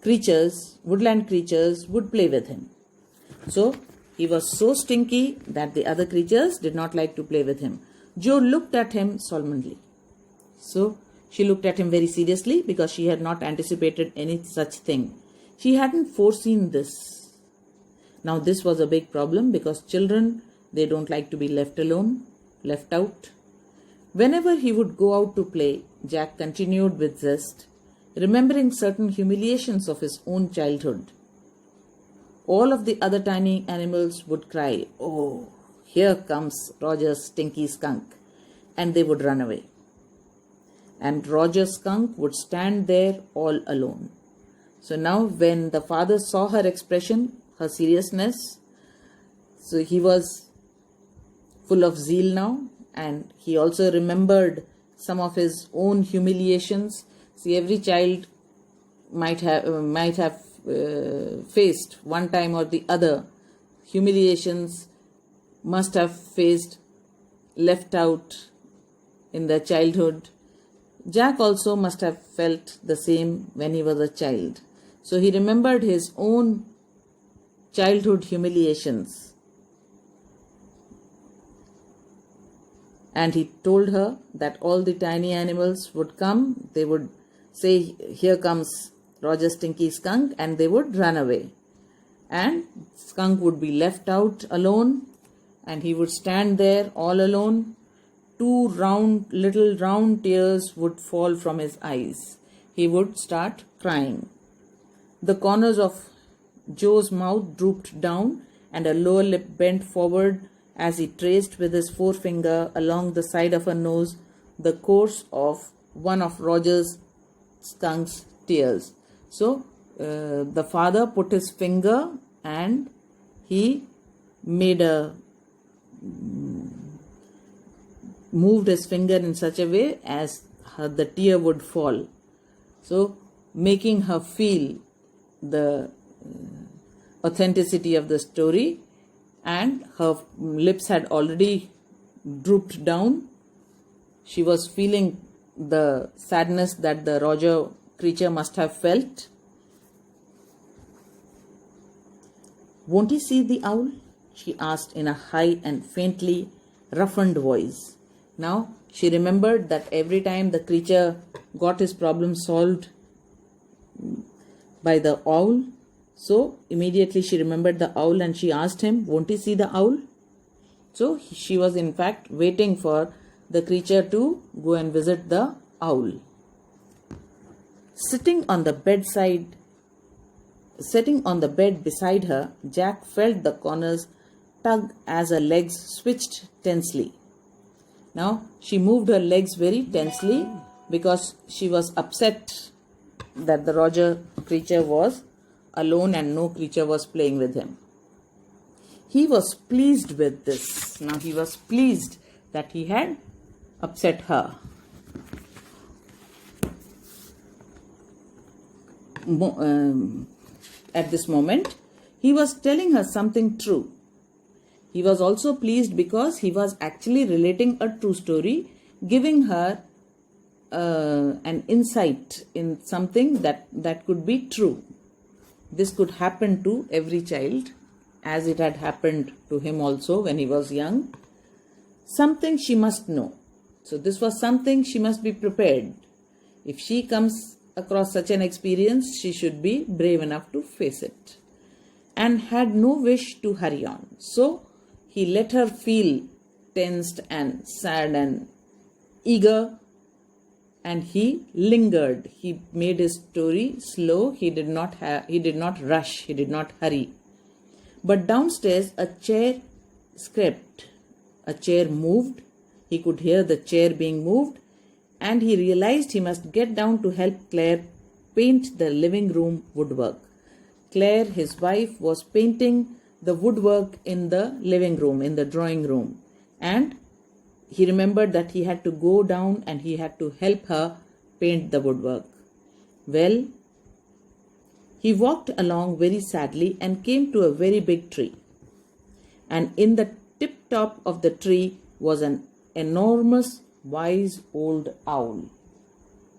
woodland creatures would play with him. So he was so stinky that the other creatures did not like to play with him. Jo looked at him solemnly. So she looked at him very seriously because she had not anticipated any such thing. She hadn't foreseen this. Now this was a big problem because children, they don't like to be left alone, left out. Whenever he would go out to play, Jack continued with zest, remembering certain humiliations of his own childhood. All of the other tiny animals would cry, "Oh, here comes Roger's stinky skunk," and they would run away. And Roger's skunk would stand there all alone. So now when the father saw her expression, her seriousness, so he was full of zeal now, and he also remembered some of his own humiliations. See, every child might have faced one time or the other humiliations, must have faced, left out in their childhood. Jack also must have felt the same when he was a child. So he remembered his own childhood humiliations. And he told her that all the tiny animals would come, they would say, "Here comes Roger Stinky Skunk," and they would run away. And skunk would be left out alone, and he would stand there all alone. Two little round tears would fall from his eyes. He would start crying. The corners of Joe's mouth drooped down and a lower lip bent forward as he traced with his forefinger along the side of her nose the course of one of Roger's skunk's tears. So the father put his finger and he moved his finger in such a way as the tear would fall. So making her feel the authenticity of the story, and her lips had already drooped down. She was feeling the sadness that the Roger creature must have felt. "Won't he see the owl?" she asked in a high and faintly roughened voice. Now she remembered that every time the creature got his problem solved by the owl, so immediately she remembered the owl and she asked him, "Won't he see the owl?" So she was in fact waiting for the creature to go and visit the owl. Sitting on the bed beside her, Jack felt the corners tug as her legs switched tensely. Now she moved her legs very tensely because she was upset that the Roger creature was alone and no creature was playing with him. He was pleased with this. Now he was pleased that he had upset her. At this moment, he was telling her something true. He was also pleased because he was actually relating a true story, giving her an insight in something that could be true. This could happen to every child, as it had happened to him also when he was young. Something she must know. So this was something she must be prepared. If she comes across such an experience, she should be brave enough to face it, and had no wish to hurry on. So he let her feel tensed and sad and eager, and he lingered. He made his story slow. He did not rush. He did not hurry. But downstairs a chair scraped. A chair moved. He could hear the chair being moved, and he realized he must get down to help Claire paint the living room woodwork. Claire, his wife, was painting the woodwork in the living room, in the drawing room, and he remembered that he had to go down and he had to help her paint the woodwork. Well, he walked along very sadly and came to a very big tree. And in the tip top of the tree was an enormous, wise old owl.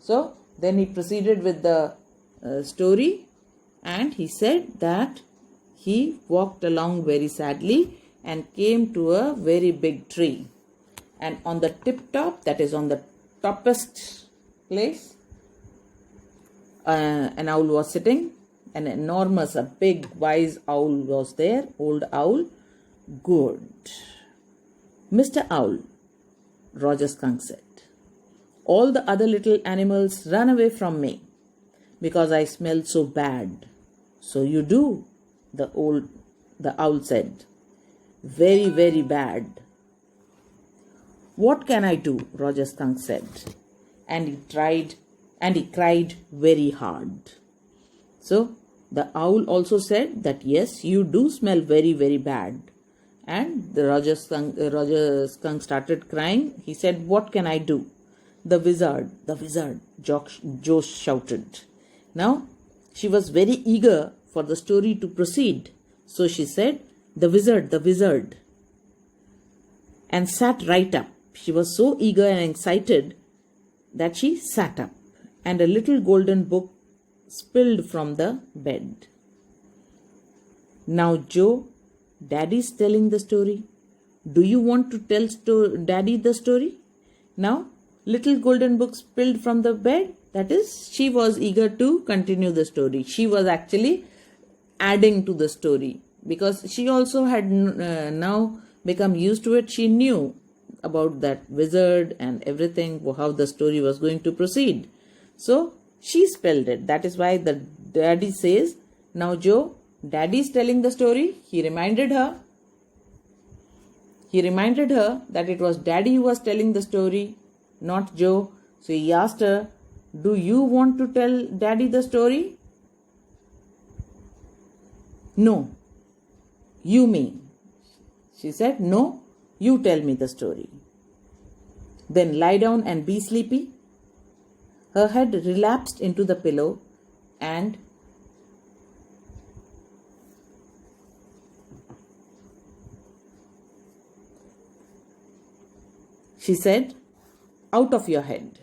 So then he proceeded with the story, And he said that he walked along very sadly and came to a very big tree. And on the tip top, that is on the toppest place, an owl was sitting. An enormous, a big, wise owl was there, old owl. Good. Mr. Owl, Roger Skunk said, all the other little animals run away from me because I smell so bad. So you do, the owl said. Very, very bad. What can I do? Roger Skunk said. And he cried very hard. So the owl also said that yes, you do smell very, very bad. And the Roger Skunk started crying. He said, what can I do? The wizard, Joe shouted. Now, she was very eager for the story to proceed. So she said, the wizard, and sat right up. She was so eager and excited that she sat up, and a little golden book spilled from the bed. Now, Joe, Daddy's telling the story. Do you want to tell Daddy the story? Now, little golden book spilled from the bed. That is, she was eager to continue the story. She was actually adding to the story because she also had now become used to it. She knew about that wizard and everything, how the story was going to proceed. So, she spelled it. That is why the Daddy says, now Joe, Daddy's telling the story. He reminded her that it was Daddy who was telling the story, not Joe. So he asked her, do you want to tell Daddy the story? No. You mean? She said, no, you tell me the story. Then lie down and be sleepy. Her head relapsed into the pillow and she said, out of your head.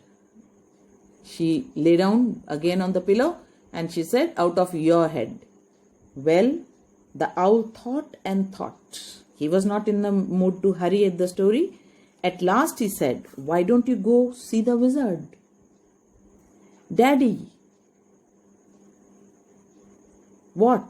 She lay down again on the pillow and she said, out of your head. Well, the owl thought and thought. He was not in the mood to hurry at the story. At last he said, why don't you go see the wizard? Daddy. What?